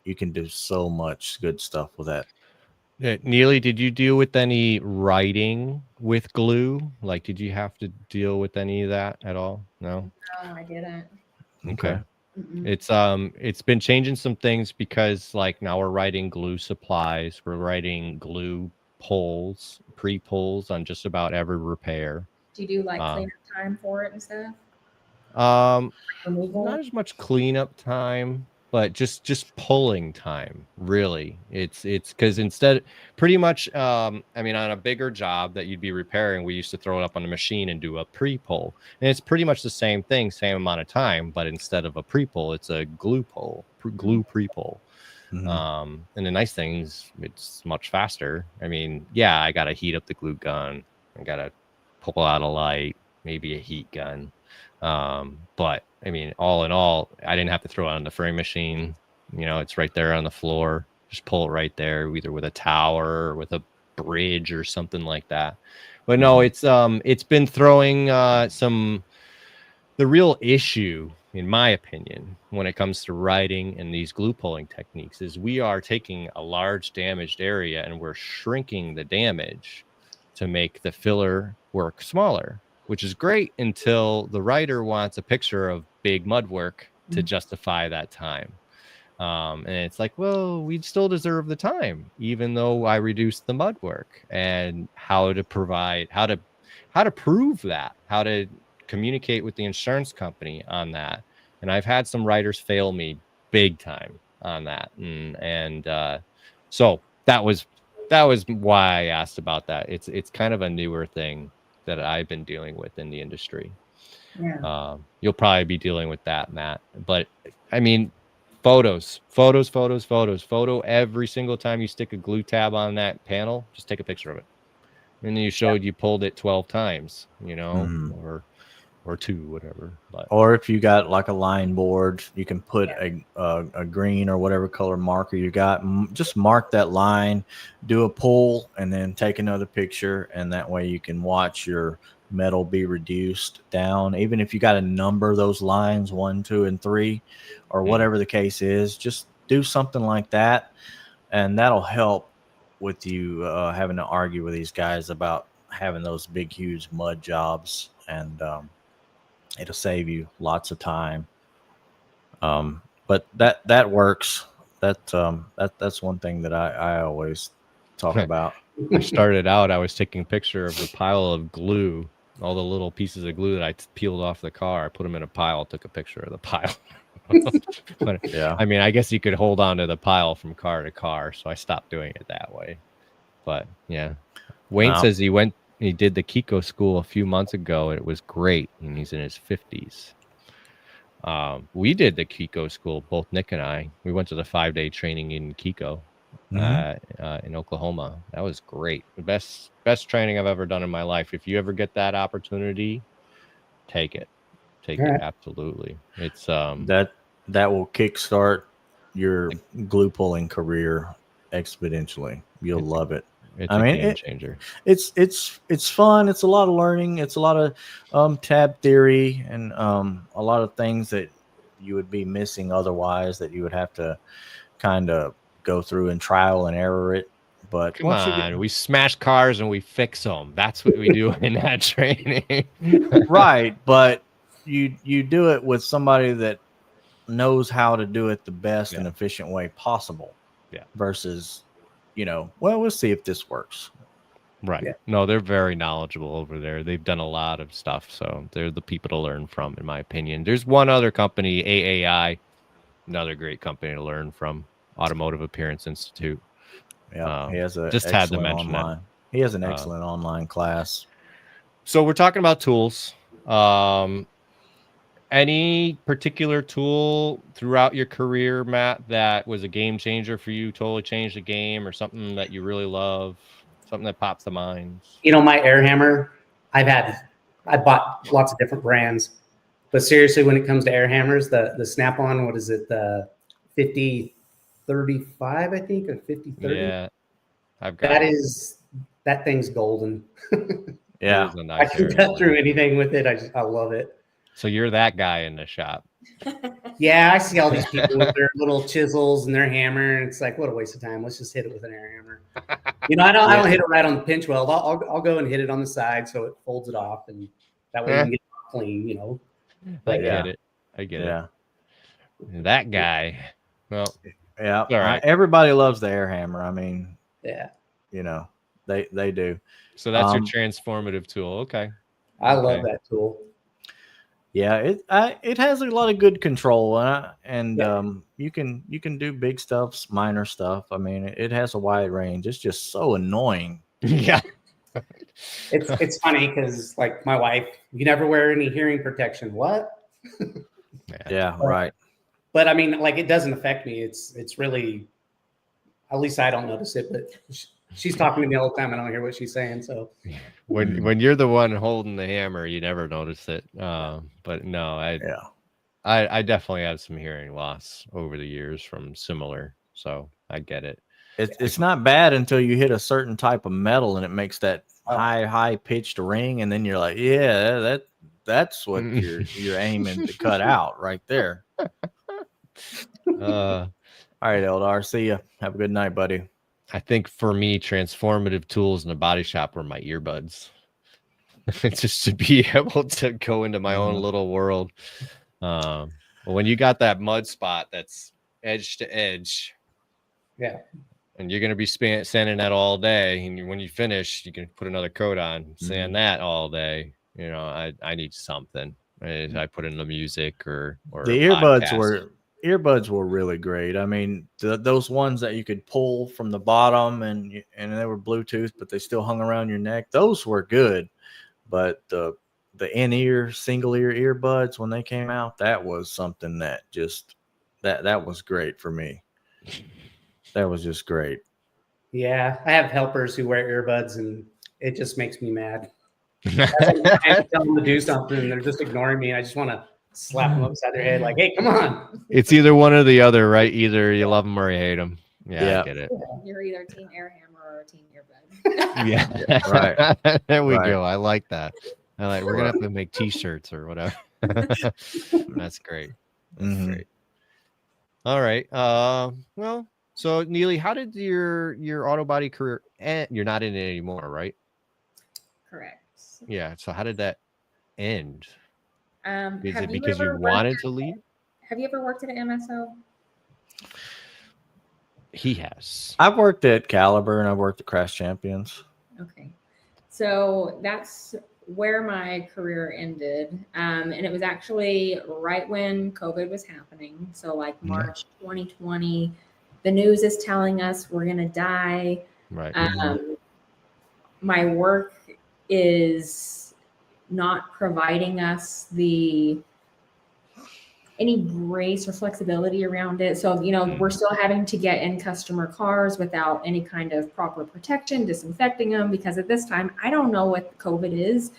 you can do so much good stuff with that. Neely, did you deal with any writing with glue? Like, did you have to deal with any of that at all? No, I didn't. Okay. It's been changing some things, because like now we're writing glue supplies. We're writing glue pulls, pre-pulls on just about every repair. Do you do like cleanup time for it and stuff? Not as much cleanup time, but just pulling time. Really, it's because instead, pretty much, I mean, on a bigger job that you'd be repairing, we used to throw it up on the machine and do a pre-pull, and it's pretty much the same thing, same amount of time, but instead of a pre-pull, it's a glue pull, glue pre-pull. And the nice thing is it's much faster. I mean, yeah, I gotta heat up the glue gun, I gotta pull out a light, maybe a heat gun. But I mean, all in all, I didn't have to throw it on the frame machine. It's right there on the floor. Just pull it right there, either with a tower or with a bridge or something like that. But no, it's been throwing the real issue, in my opinion, when it comes to writing and these glue pulling techniques, is we are taking a large damaged area and we're shrinking the damage to make the filler work smaller, which is great until the writer wants a picture of big mud work to justify that time. And it's like, well, we'd still deserve the time, even though I reduced the mud work. And how to prove that, how to communicate with the insurance company on that. And I've had some writers fail me big time on that. So that was why I asked about that. It's kind of a newer thing that I've been dealing with in the industry. Yeah. You'll probably be dealing with that, Matt. But I mean, Photo every single time you stick a glue tab on that panel. Just take a picture of it. And then you showed you pulled it 12 times, or 2, whatever. But or if you got like a line board, you can put a green or whatever color marker you got. Just mark that line, do a pull, and then take another picture. And that way you can watch your metal be reduced down. Even if you got to number those lines 1, 2, and 3, or whatever the case is, just do something like that. And that'll help with you having to argue with these guys about having those big, huge mud jobs. And, it'll save you lots of time. But that works. That's one thing that I always talk about. I started out, I was taking a picture of the pile of glue, all the little pieces of glue that I peeled off the car. I put them in a pile, took a picture of the pile. But Yeah. I mean, I guess you could hold on to the pile from car to car, so I stopped doing it that way. But yeah, Wayne says he did the Kiko school a few months ago. It was great, and he's in his 50s. We did the Kiko school, both Nick and I. We went to the 5-day training in Kiko in Oklahoma. That was great. The best training I've ever done in my life. If you ever get that opportunity, take it. Take it, absolutely. It's that will kickstart your glue pulling career exponentially. You'll love it. It's a game changer. It's fun. It's a lot of learning. It's a lot of tab theory and a lot of things that you would be missing otherwise, that you would have to kind of go through and trial and error it. But come on, we smash cars and we fix them. That's what we do in that training. Right, but you do it with somebody that knows how to do it the best and efficient way possible. Yeah. Versus, we'll see if this works. Right. Yeah. No, they're very knowledgeable over there. They've done a lot of stuff, so they're the people to learn from, in my opinion. There's one other company, AAI, another great company to learn from, Automotive Appearance Institute. Yeah, he has just had to mention online. He has an excellent online class. So we're talking about tools. Any particular tool throughout your career, Matt, that was a game changer for you, totally changed the game, or something that you really love, something that pops to mind? My air hammer, I bought lots of different brands, but seriously, when it comes to air hammers, the Snap-on, what is it, the 5035, I think, or 5030? Yeah, I've got that thing's golden. Yeah, I can cut through anything with it. I love it. So you're that guy in the shop. Yeah, I see all these people with their little chisels and their hammer, and it's like, what a waste of time. Let's just hit it with an air hammer. I don't hit it right on the pinch weld. I'll go and hit it on the side so it folds it off, and that way you can get it clean. But I get it. That guy. Well, yeah. All right. Everybody loves the air hammer. I mean, yeah. They do. So that's your transformative tool. Okay. I love that tool. Yeah, it has a lot of good control, and you can do big stuff, minor stuff. I mean, it has a wide range. It's just so annoying. Yeah, it's funny because like my wife, you never wear any hearing protection. What? Yeah, right. But I mean, like it doesn't affect me. It's really, at least I don't notice it. But she's talking to me all the time. I don't hear what she's saying. So when you're the one holding the hammer, you never notice it. But no, I definitely have some hearing loss over the years from similar. So I get it. It's not bad until you hit a certain type of metal and it makes that high pitched ring, and then you're like, yeah, that's what you're aiming to cut out right there. All right, Eldar, see ya. Have a good night, buddy. I think for me, transformative tools in the body shop were my earbuds. It's just to be able to go into my own little world. But when you got that mud spot that's edge to edge, and you're going to be sanding that all day, and when you finish, you can put another coat on, sand that all day. I need something. I put in the music or the earbuds were really great. I mean, those ones that you could pull from the bottom and they were Bluetooth, but they still hung around your neck. Those were good. But the in-ear, single ear earbuds, when they came out, that was something that just that was great for me. That was just great. Yeah, I have helpers who wear earbuds, and it just makes me mad. I tell them to do something, and they're just ignoring me, and I just want to slap them upside their head, like, "Hey, come on!" It's either one or the other, right? Either you love them or you hate them. Yeah, I get it. You're either team air hammer or team earbud. Yeah, Right. There we Right. go. I like that. We're gonna have to make T-shirts or whatever. That's great. That's great. All right. Well, so Neely, how did your auto body career end? You're not in it anymore, right? Correct. Yeah. So how did that end? Is Have it you because you ever wanted to leave? Have you ever worked at an MSO? He has. I've worked at Caliber and I've worked at Crash Champions. Okay. So that's where my career ended. And it was actually right when COVID was happening. So like March 2020, the news is telling us we're going to die. Right. My work is not providing us any grace or flexibility around it. So, we're still having to get in customer cars without any kind of proper protection, disinfecting them, because at this time, I don't know what COVID is,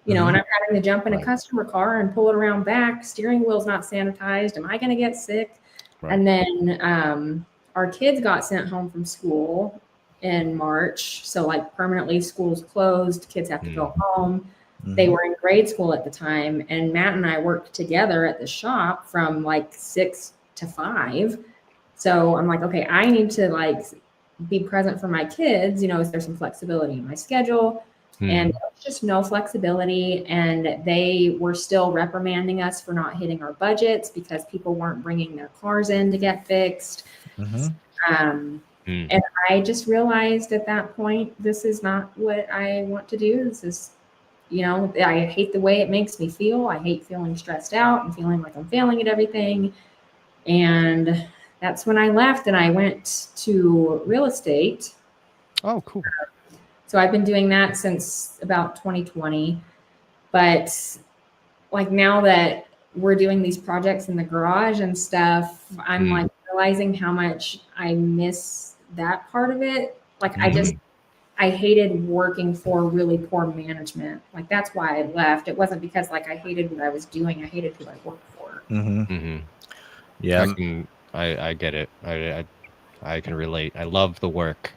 and I'm having to jump in a customer car and pull it around back. Steering wheel's not sanitized. Am I going to get sick? Right. And then our kids got sent home from school in March. So like permanently school's closed. Kids have to go home. They were in grade school at the time, and Matt and I worked together at the shop from like 6 to 5. So I'm like, okay, I need to like be present for my kids. Is there some flexibility in my schedule? And just no flexibility. And they were still reprimanding us for not hitting our budgets because people weren't bringing their cars in to get fixed. And I just realized at that point, this is not what I want to do. This is, I hate the way it makes me feel. I hate feeling stressed out and feeling like I'm failing at everything. And that's when I left and I went to real estate. Oh, cool. So I've been doing that since about 2020. But like now that we're doing these projects in the garage and stuff, I'm like realizing how much I miss that part of it. Like I hated working for really poor management. Like that's why I left. It wasn't because like I hated what I was doing. I hated who I worked for. Yeah, I get it. I can relate. I love the work.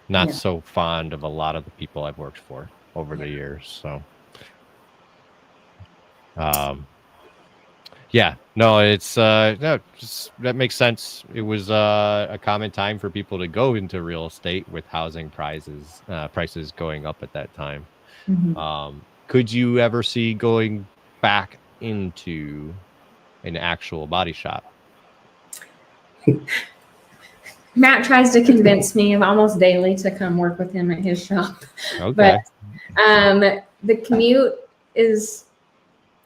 Not so fond of a lot of the people I've worked for over the years. So, it's that makes sense. It was a common time for people to go into real estate with housing prices going up at that time. Could you ever see going back into an actual body shop? Matt tries to convince me almost daily to come work with him at his shop. Okay. But the commute is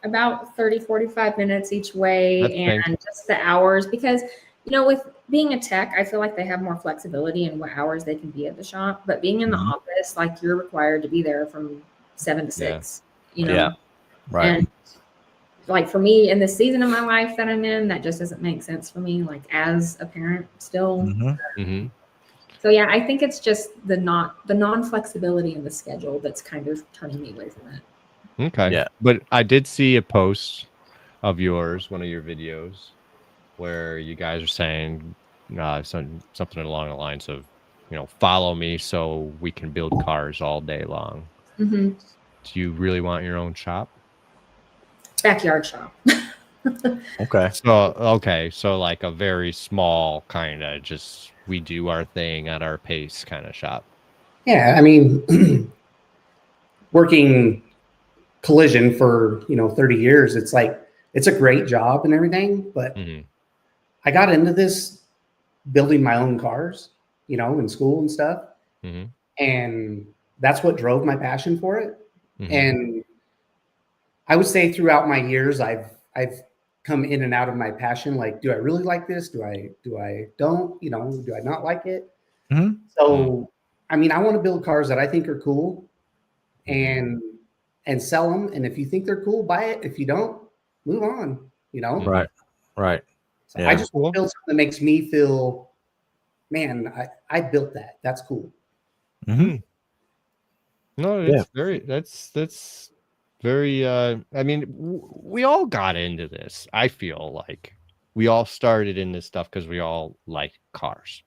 about 30-45 minutes each way. And just the hours, because with being a tech, I feel like they have more flexibility in what hours they can be at the shop. But being in the office, like you're required to be there from 7 to 6. Yeah. Right. And like for me in the season of my life that I'm in, that just doesn't make sense for me, like as a parent still. So yeah, I think it's just the non-flexibility in the schedule that's kind of turning me away from it. Okay. Yeah. But I did see a post of yours, one of your videos, where you guys are saying something along the lines of, follow me so we can build cars all day long. Do you really want your own shop? Backyard shop. Okay. So like a very small kind of just we do our thing at our pace kind of shop. Yeah. I mean, working collision for 30 years, it's like it's a great job and everything, but I got into this building my own cars, in school and stuff, and that's what drove my passion for it. And I would say throughout my years, I've come in and out of my passion. Like, do I really like this? Do I don't? Do I not like it? So, I mean, I want to build cars that I think are cool, and sell them. And if you think they're cool, buy it. If you don't, move on. Right. So I just want to build something that makes me feel, man, I built that. That's cool. Mm-hmm. No, it's that's very, I mean, we all got into this. I feel like we all started in this stuff because we all like cars.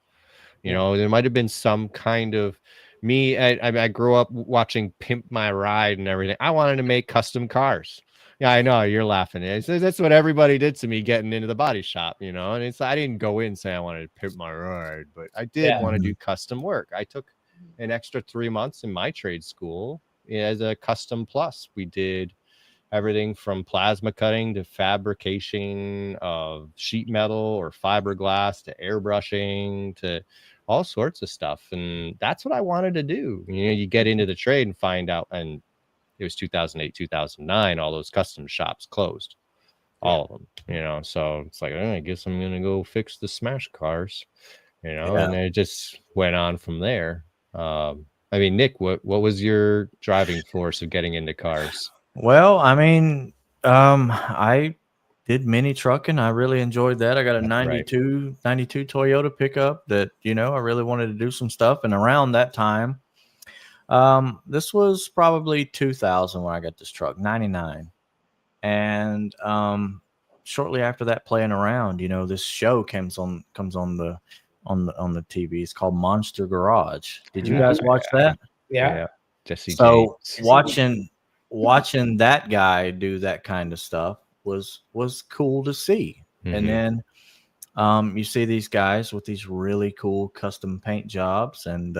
You know, there might have been some kind of me. I grew up watching Pimp My Ride and everything. I wanted to make custom cars. Yeah, I know you're laughing. That's what everybody did to me getting into the body shop, you know. And I didn't go in and say I wanted to pimp my ride, but I did want to do custom work. I took an extra 3 months in my trade school as a custom plus. We did everything from plasma cutting to fabrication of sheet metal or fiberglass to airbrushing to all sorts of stuff. And that's what I wanted to do. You know, you get into the trade and find out, and it was 2008, 2009, all those custom shops closed, all of them, you know. So it's like, I guess I'm going to go fix the smash cars, you know, and it just went on from there. I mean, Nick, what was your driving force of getting into cars? Well, I mean, I did mini trucking. I really enjoyed that. I got a 92 Toyota pickup that, you know, I really wanted to do some stuff. And around that time, this was probably 2000 when I got this truck, 99. And shortly after that, playing around, you know, this show comes on the TV. It's called Monster Garage. Did you guys watch that? Yeah. Jesse So James. watching that guy do that kind of stuff was cool to see. And then you see these guys with these really cool custom paint jobs and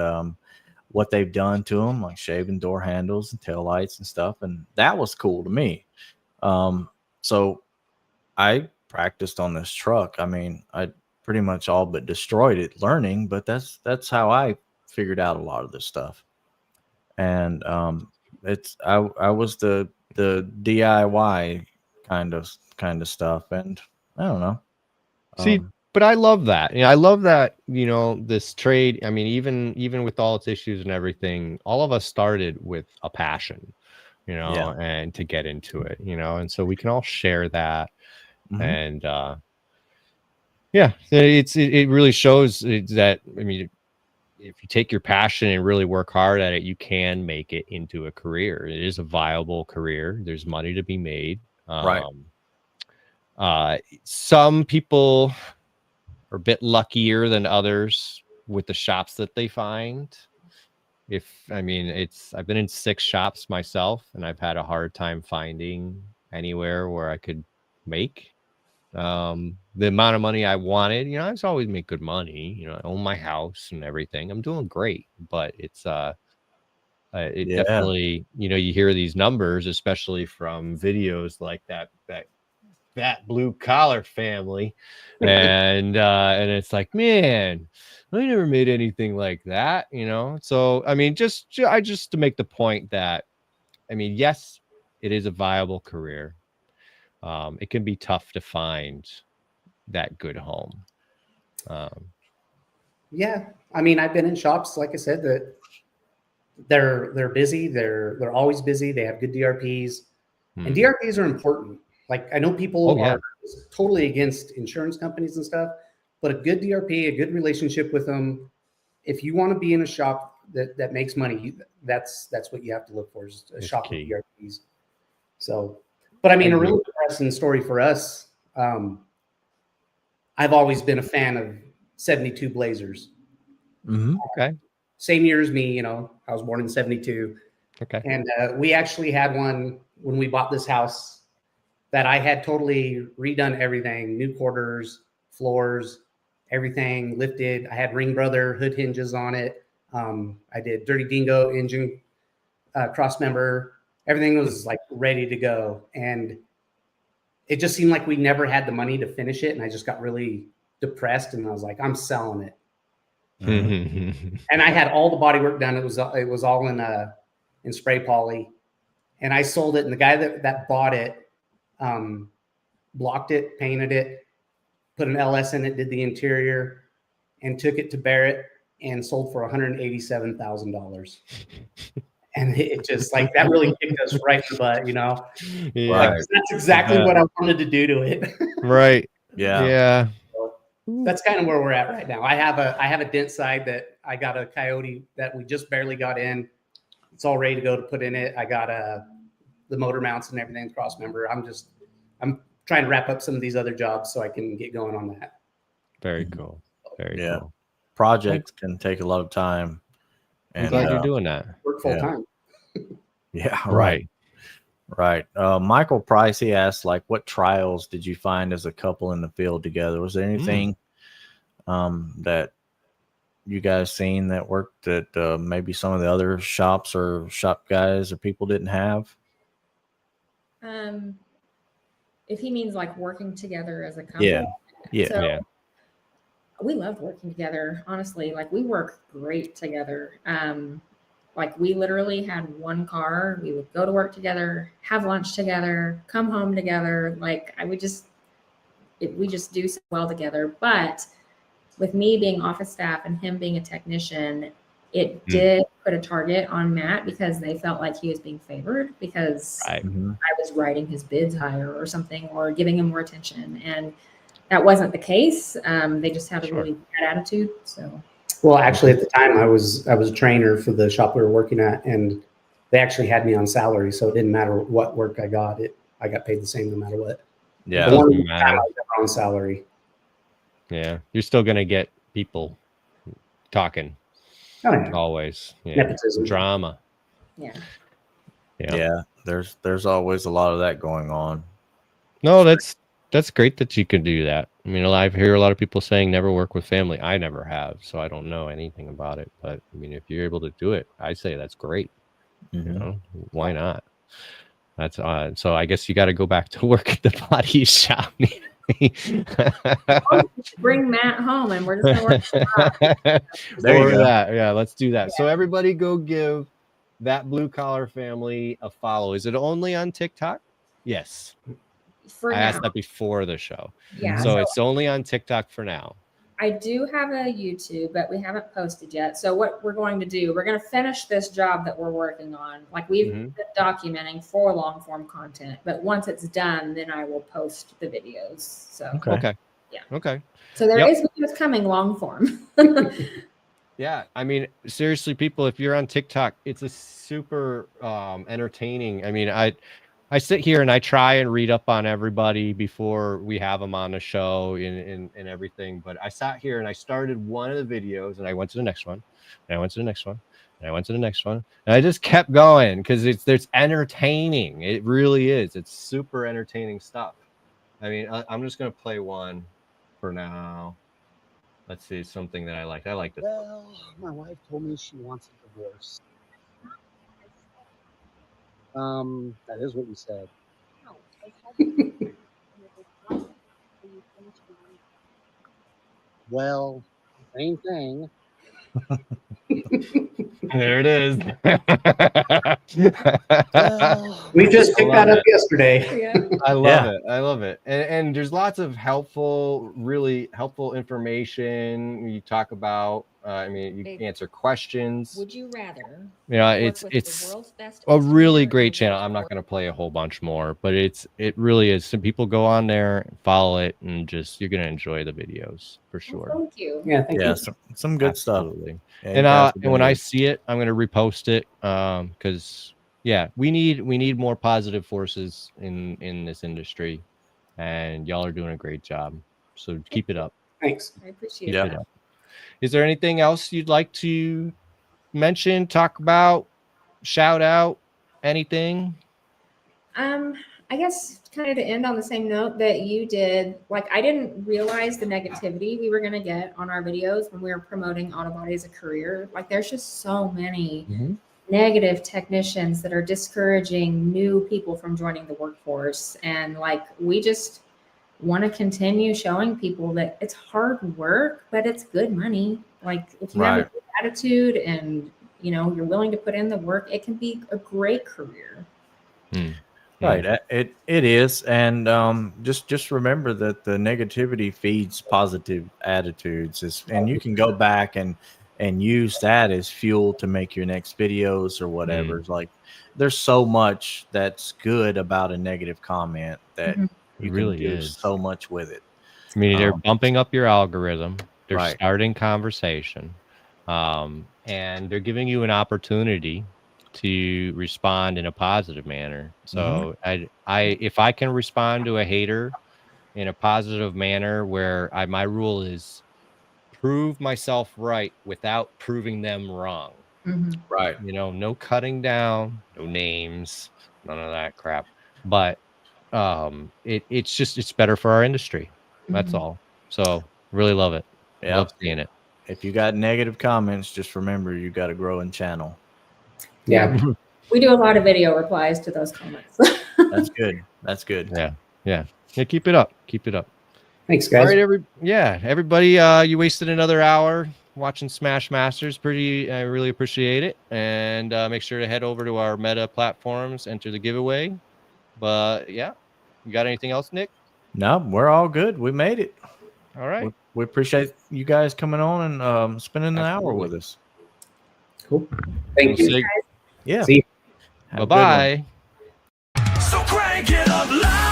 what they've done to them, like shaving door handles and taillights and stuff. And that was cool to me. So I practiced on this truck. I mean, I pretty much all but destroyed it learning, but that's how I figured out a lot of this stuff. And I was the DIY kind of stuff, and I don't know. See, but I love that. I love that, you know, this trade. I mean, even with all its issues and everything, all of us started with a passion, you know, and to get into it, you know, and so we can all share that. And it really shows that, I mean, if you take your passion and really work hard at it, you can make it into a career. It is a viable career. There's money to be made. Some people are a bit luckier than others with the shops that they find. I've been in 6 shops myself, and I've had a hard time finding anywhere where I could make the amount of money I wanted. You know, I always make good money. You know, I own my house and everything. I'm doing great, but it's definitely, you know, you hear these numbers, especially from videos like that blue collar family, and it's like, man, I never made anything like that, you know. So I mean, just to make the point that, I mean, yes, it is a viable career. It can be tough to find that good home. Yeah, I mean, I've been in shops, like I said, that they're busy. They're always busy. They have good DRPs, and DRPs are important. Like, I know people are totally against insurance companies and stuff, but a good DRP, a good relationship with them. If you want to be in a shop that makes money, that's what you have to look for, is a shop with DRPs. So, but I mean, a really interesting story for us. I've always been a fan of 72 Blazers. Okay. Same year as me, you know, I was born in 72. Okay. And we actually had one when we bought this house that I had totally redone everything, new quarters, floors, everything lifted. I had Ring Brother hood hinges on it. I did Dirty Dingo engine cross member. Everything was like ready to go. And it just seemed like we never had the money to finish it. And I just got really depressed, and I was like, I'm selling it. And I had all the body work done. It was all in spray poly, and I sold it. And the guy that bought it, blocked it, painted it, put an LS in it, did the interior, and took it to Barrett and sold for $187,000. And it just, like, that really kicked us right in the butt, you know? Yeah. Like, that's exactly what I wanted to do to it. Right. Yeah. So that's kind of where we're at right now. I have a dent side that I got a Coyote that we just barely got in. It's all ready to go to put in it. I got the motor mounts and everything, cross member. I'm trying to wrap up some of these other jobs so I can get going on that. Very cool. Very cool. Projects can take a lot of time. I'm glad you're doing that. Work full time. Yeah, right. Michael Price, he asked, like, what trials did you find as a couple in the field together? Was there anything that you guys seen that worked that maybe some of the other shops or shop guys or people didn't have? If he means like working together as a couple. Yeah. We loved working together, honestly. Like, we work great together. Like, we literally had one car. We would go to work together, have lunch together, come home together. Like, we just do so well together. But with me being office staff and him being a technician, it did put a target on Matt because they felt like he was being favored because I was writing his bids higher or something or giving him more attention. And that wasn't the case. They just had a really bad attitude. So, well, actually, at the time, I was a trainer for the shop we were working at, and they actually had me on salary, so it didn't matter what work I got. I got paid the same no matter what. Yeah, the one time I was on salary. Yeah, you're still gonna get people talking. Oh, yeah. Always. Yeah. Nepotism. Drama. Yeah. There's always a lot of that going on. No, that's great that you can do that. I mean, I hear a lot of people saying never work with family. I never have, so I don't know anything about it. But I mean, if you're able to do it, I say that's great. You know, why not? That's so I guess you got to go back to work at the body shop. Bring Matt home, and we're just gonna work. There you go. Yeah, let's do that. So everybody, go give that Blue Collar Family a follow. Is it only on TikTok? Yes. I asked that before the show. Yeah. So it's only on TikTok for now. I do have a YouTube, but we haven't posted yet. So what we're going to do, we're going to finish this job that we're working on. Like, we've been documenting for long form content, but once it's done, then I will post the videos. So okay. Yeah. Okay. So there is videos coming long form. Yeah. I mean, seriously, people, if you're on TikTok, it's a super entertaining. I mean, I sit here and I try and read up on everybody before we have them on the show and everything. But I sat here and I started one of the videos and I went to the next one and I went to the next one and I went to the next one. And I just kept going because there's entertaining. It really is. It's super entertaining stuff. I mean, I'm just going to play one for now. Let's see, something that I liked. I liked it. Well, my wife told me she wants a divorce. That is what you said. Well, same thing. There it is. We just picked that up yesterday. Yeah. I love it. I love it. And there's lots of really helpful information you talk about. I mean, you answer questions. Would you rather? Yeah, it's a really great channel. I'm not going to play a whole bunch more, but it really is. Some people go on there, follow it, and you're going to enjoy the videos for sure. Thank you. Yeah, thank you. Some good Absolutely. stuff. And when I see it, I'm going to repost it because we need more positive forces in this industry, and y'all are doing a great job. So keep it up. Thanks. I appreciate Keep it that. up. Is there anything else you'd like to mention, talk about, shout out, anything? I guess kind of to end on the same note that you did, like, I didn't realize the negativity we were going to get on our videos when we were promoting auto body as a career. Like, there's just so many negative technicians that are discouraging new people from joining the workforce. And like, we just want to continue showing people that it's hard work, but it's good money. Like, if you have a good attitude and, you're willing to put in the work, it can be a great career. Right. It is. And just remember that the negativity feeds positive attitudes, and you can go back and use that as fuel to make your next videos or whatever. It's like, there's so much that's good about a negative comment that you really can do is so much with it. I mean, they're bumping up your algorithm. They're Right. starting conversation, and they're giving you an opportunity to respond in a positive manner. So if I can respond to a hater in a positive manner, where my rule is prove myself right without proving them wrong. Right. You know, no cutting down, no names, none of that crap. But it's better for our industry. That's all. So really love it. Yeah. Love seeing it. If you got negative comments, just remember you got a growing channel. Yeah. We do a lot of video replies to those comments. That's good. That's good. Yeah. Keep it up. Keep it up. Thanks, guys. All right, everybody. You wasted another hour watching Smash Masters. I really appreciate it. And make sure to head over to our Meta platforms, enter the giveaway. But yeah, you got anything else, Nick? No, we're all good. We made it. All right. We appreciate you guys coming on and spending an hour with us. Cool. Thank you. Yeah. See you. Have a good one. Bye-bye. So crank it up loud.